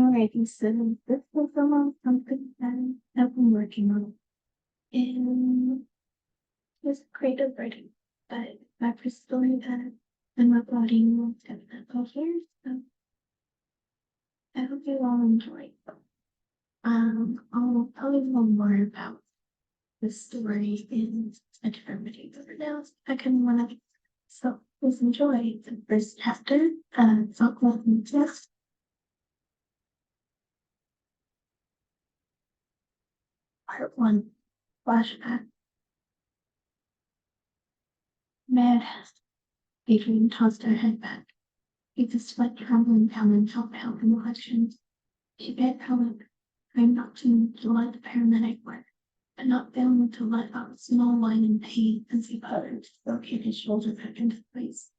Alrighty, so this was something that I've been working on. And it's creative writing, but my first story that I'm uploading will definitely here, so I hope you all enjoy. I'll tell you a little more about the story in a different video for now. I can one of so please enjoy the first chapter, Aquaphobia. Part 1, Flashback. Mad. Adrian tossed her head back. With the sweat trembling down and felt pale complexion. She begged Helen, trying not to let the paramedic work, but not failing to let out a small whine in pain as he puttered to locate his shoulder back into place.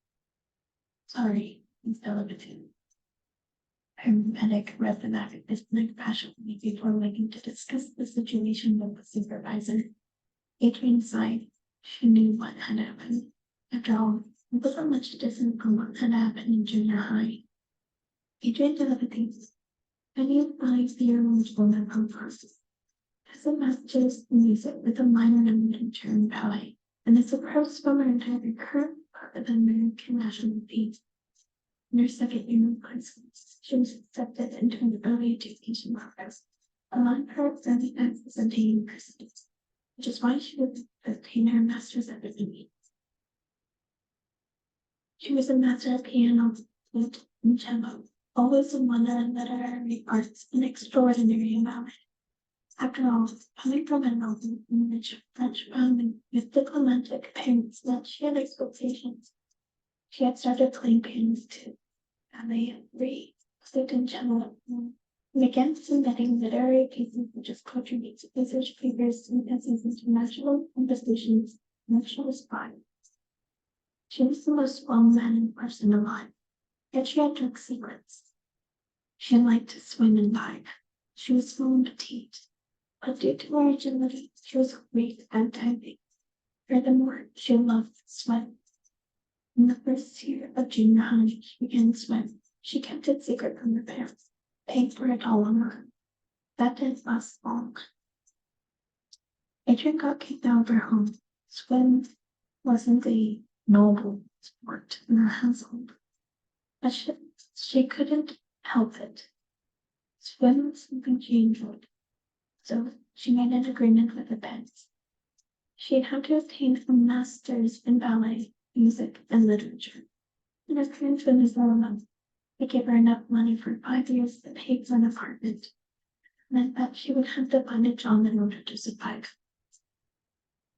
Sorry, he spelled it in. Paramedic read the back of his neck passionately before waiting to discuss the situation with the supervisor. Adrian sighed. She knew what had happened. After all, it wasn't much different from what had happened in junior high. Adrian diabetes. Many of 5-year-old women process. Has a master's in music with a minor in literature and ballet, and is a pro swimmer and had a current part of the American national team. In her second year of high school, she was accepted into an early education program, allowing her early access into university, which is why she would obtain her master's at the She was a master at piano, flute, and cello, always a wonder in literary arts and extraordinary about it. After all, coming from a noble and rich French family with diplomatic parents that she had expectations, she had started playing piano too, ballet, read, flute, and cello at home, and began submitting literary pieces such as poetry, research papers, and essays into national competitions, national spy. She was the most well-mannered person alive, yet she had dark secrets. She liked to swim and dive. She was small and petite, but due to her agility, she was great at diving. Furthermore, she loved to swim. In the first year of junior high, she began to swim. She kept it secret from her parents, paying for it all on her own. That didn't last long. Adrian got kicked out of her home. Swim wasn't a noble sport in her household, but she couldn't help it. Swim was something she enjoyed, so she made an agreement with the parents. She had to obtain a master's in ballet, music, and literature. And her parents were Venezuela. They gave her enough money for 5 years to pay for an apartment. It meant that she would have to find a job in order to survive.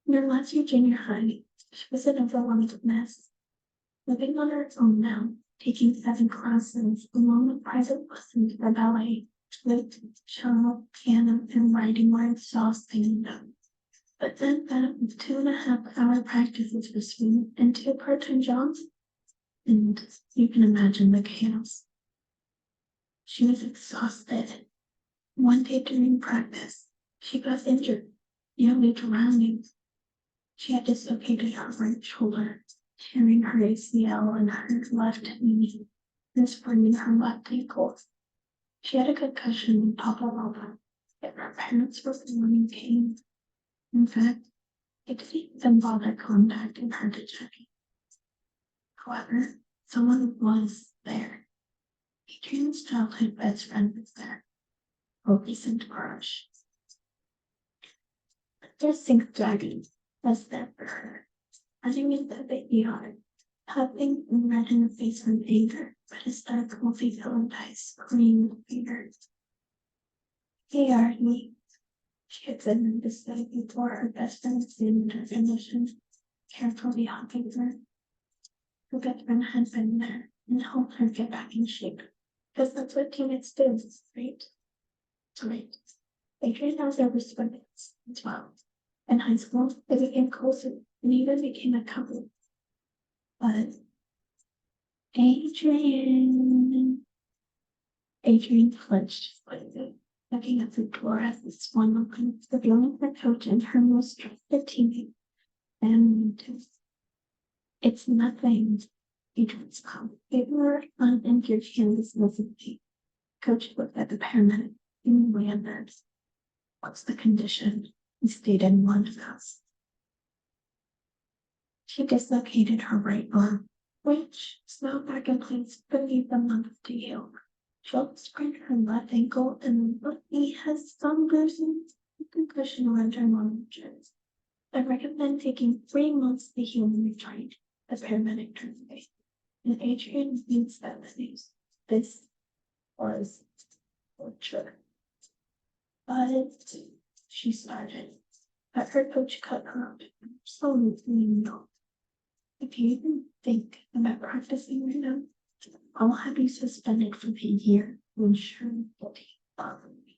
In her last year junior high, she was an overwhelmed mess. Living on her own now, taking 7 classes along with private lessons for ballet, flute, cello, piano, and writing were exhausting them. But then that with 2.5-hour practices for swimming and 2 part-time jobs, and you can imagine the chaos. She was exhausted. One day during practice, she got injured, nearly drowning. She had dislocated her right shoulder, tearing her ACL in her left knee, and spraining her left ankle. She had a concussion on top of all that, yet her parents were in pain. In fact, they didn't even bother contacting her to check in. However, someone was there. Adrian's childhood best friend was there, a recent crush. Their sink dragon was there for her, running into the ER, puffing and red in the face from anger, but his dark, multi-colored eyes screamed with fear. Hey, Arnie, she had said in this way before her best friend examined her condition, carefully hugging her. Her best friend had been there and helped her get back in shape, because that's what teammates do, right? Right. Adrian knows there were swimmers as well. In high school, they became closer and even became a couple. But Adrian flinched slightly, looking at the door as the swan opened, revealing her coach and her most trusted teammate, and it's nothing. Adrian smiled. They were uninjured hands listening. Coach looked at the paramedic in Landers. What's the condition? He stated one fast. She dislocated her right arm, which is now back in place but needs a month to heal. She also sprained her left ankle and Lucky has some bruising and concussion around her long joints. I recommend taking 3 months to heal and return. The paramedic turned away, and Adrian needs that news. This was torture. But she started. But her coach cut her off. Absolutely not. If you even think about practicing right now, I'll have you suspended for a year to ensure that you bother me.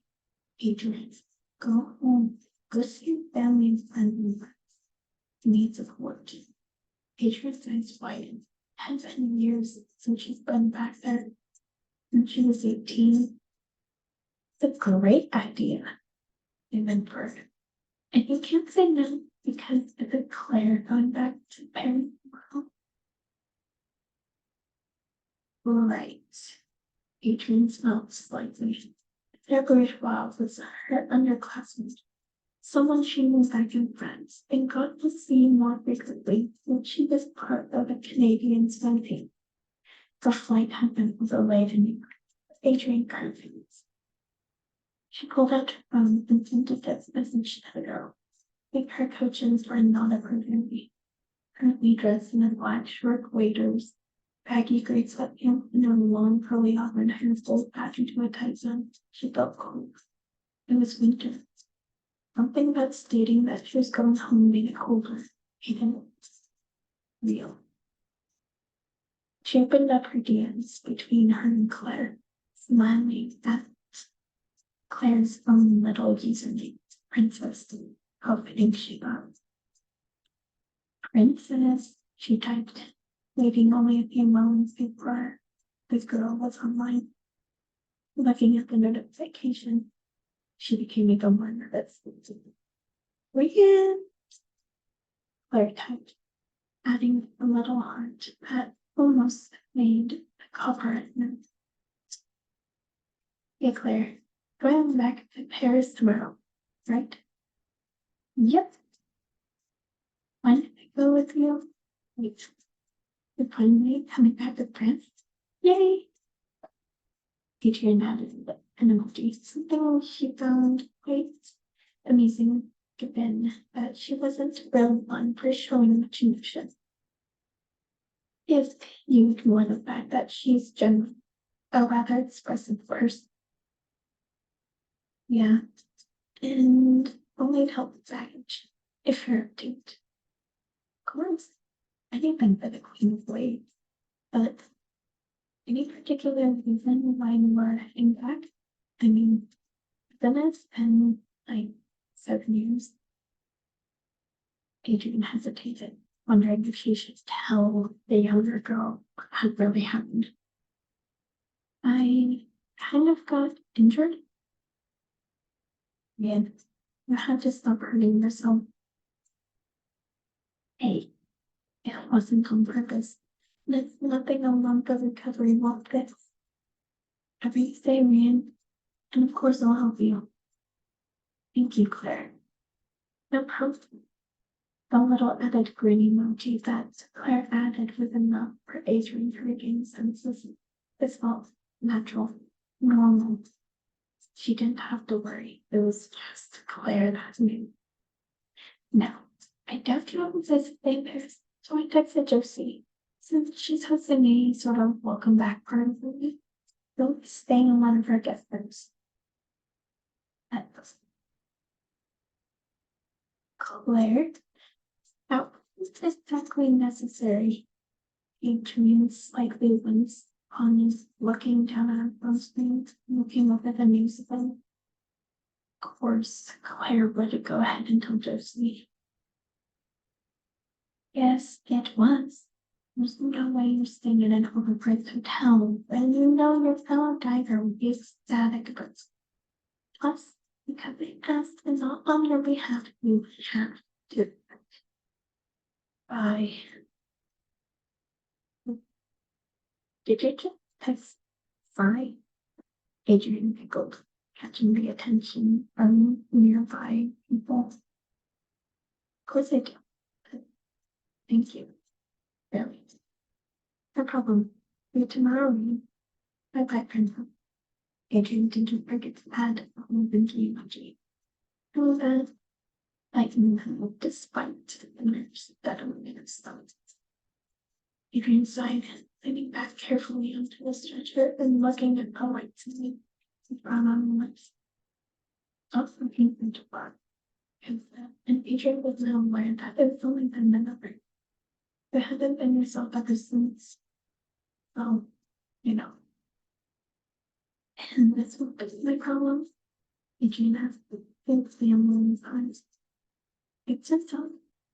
Adrian, go home. Go see your family and friends and friends. You need support. Adrian's eyes widened. It had been years since she's been back there. When she was 18. It's a great idea, they whispered. And you can't say no because it's a Claire going back to parent world. Right. Adrian smiled slightly. February 12 was her underclassman, someone she knew back in France, and got to see more frequently when she was part of a Canadian swim team. The flight had been delayed in New York. Adrian confused. She pulled out her phone and sent a text message to the girl. Her coaches were not approving me. Currently dressed in a black short waders, baggy gray sweatpants, and her long curly auburn hair pulled back into a tight bun. She felt cold. It was winter. Something about stating that she was going home made it colder. Even real. She opened up her DMs between her and Claire, smiling at Claire's own little username, Princess. How fitting she was. Princess, she typed, waiting only a few moments before the girl was online. Looking at the notification, she became even more nervous. Regan, Claire typed, adding a little heart that almost made the cover note. Hey Claire, going back to Paris tomorrow, right? Yep. When did I go with you? Wait, you're finally coming back to France? Yay! Adrian added an emoji, something she found quite amusing, given that she wasn't really one for showing much emotion. If you ignore the fact that she's genuine, a rather expressive person. Yeah, and only to help with baggage, if you're a dude. Of course, anything for the Queen of Waves, but any particular reason why you were heading back? I mean, then it's been like 7 years. Adrian hesitated, wondering if she should tell the younger girl what had really happened. I kind of got injured. And you had to stop hurting yourself. Hey, it wasn't on purpose. There's nothing a month of recovery won't fix. Every day, Ryan, and of course I'll help you. Thank you, Claire. No problem. The little added grin emoji that Claire added was enough for Adrian to regain senses. This felt natural, normal. She didn't have to worry. It was just Claire that knew. Now, I doubt you haven't visited Paris, so I texted Josie. Since she's hosting a sort of welcome back party for me, you'll be staying in one of her guest rooms. Claire, that wasn't exactly necessary. Adrian slightly winced upon his looking down at her phone screen, looking over the news event. Of course, Claire would go ahead and tell Josie. Yes, it was. There's no way you're staying in an overpriced hotel when you know your fellow diver would be ecstatic about it. Plus, because they asked and not on your behalf, you have to. Did you just text? Sorry. Adrian giggled, catching the attention from nearby people. Of course I do. But thank you. Really. No problem. See you tomorrow. Bye-bye, Princess. Adrian didn't forget to add a winky emoji. Oh, that lightning him despite the nerves settling in his stomach. Adrian sighed, leaning back carefully onto the stretcher and looking at the white snake with brown on the lips. Not looking into blood. And Adrian was now aware that it's only been another. You haven't been yourself ever since. Oh, you know. And that's what is my problem. Adrian has the big family in his eyes. Fix yourself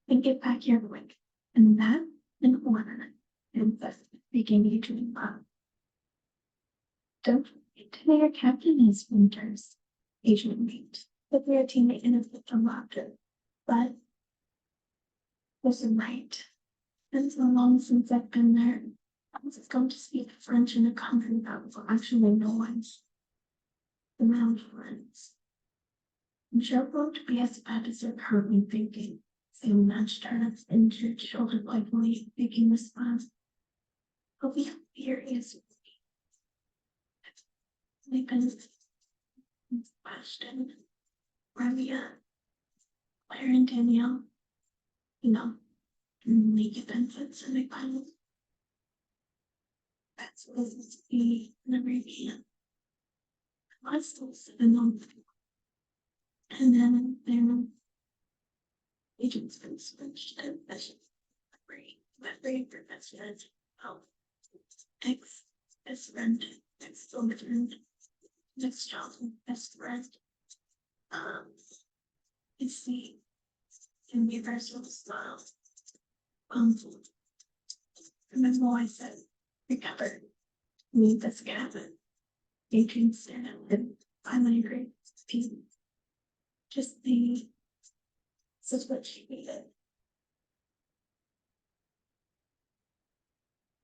and get back here quick. And that in order. And thus speaking Adrian loud. Don't forget to your captain is Winters. Adrian winked, with your teammate in a fit of laughter. But was right. It's so long since I've been there. I was going to speak French in a country that was actually no one's. The mountains. I'm sure it won't be as bad as you're currently thinking. Sam nudged her injured shoulder playfully, making response. But we have furious with me. Sleeping, Ashton, Revia, Claire and Danielle. You know, naked benefits and McPilot. That's supposed to be an Arabian. I was still 7 months. And then their agent's been switched to every professor. Oh, ex-best friend, ex-girlfriend, next-child best friend. It's the universal style. Remember I said, recover. Need this cabin. Adrian stared at him, finally agreed. Just the. This is what she needed.